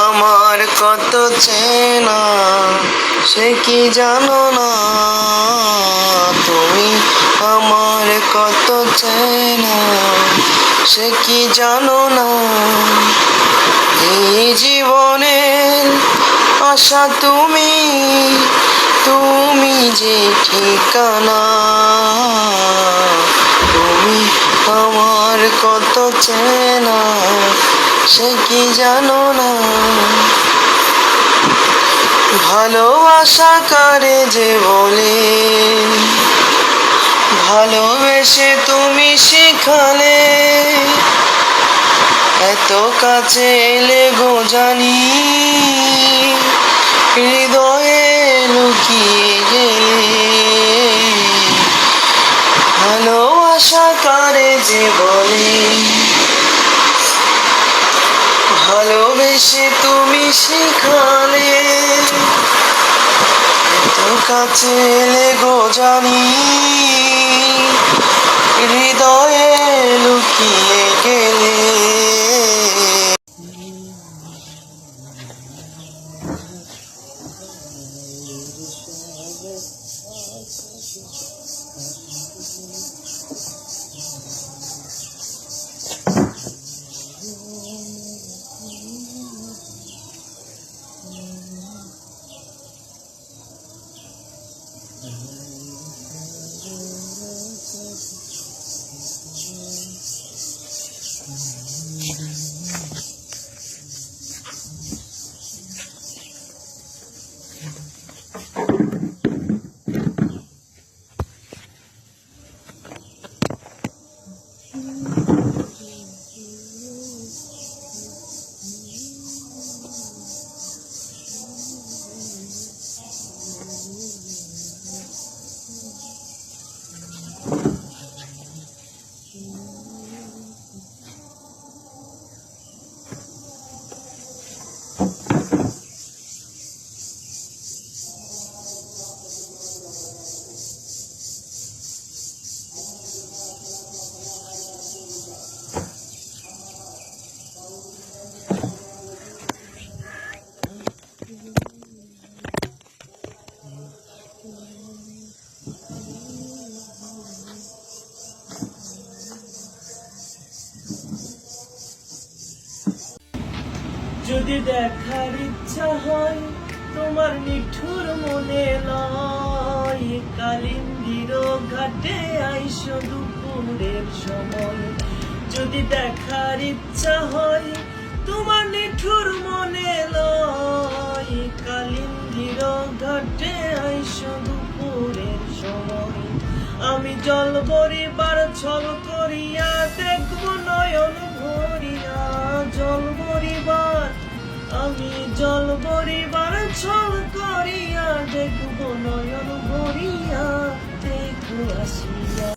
আমার কত চেনা সে কি জানো না, তুমি আমার কত চেনা সে কি জানো না। এই জীবনের আশা তুমি, তুমি যে ঠিকানা, তুমি আমার কত চেনা সে কি জানো না। ভালোবাসা কারে যে বলে, ভালোবেসে তুমি শিখালে, এত কাছে এলে গো জানি, হৃদয়ে লুকিয়ে গেলে। ভালোবাসা কারে যে বলে, ভালোবেসে তুমি শিখালে, এত কাছে এলে গো জানি, হৃদয়ে লুকিয়ে গেলে। যদি দেখার ইচ্ছা হয় তোমার নিঠুর মনে লয়, কালিন্দির ঘাটে আইসো দুপুরের সময়। যদি দেখার ইচ্ছা হয় তোমার নিঠুর মনে লয়, কালিন্দির ঘাটে আইসো দুপুরের সময়। আমি জল ভরিবার ছল করিয়া দেখবো নয়ন ভরিয়া, জল ভরিবার আমি জল ভরিবার ছল করিয়া দেখবো নয়ন ভরিয়া, দেখো আসিয়া।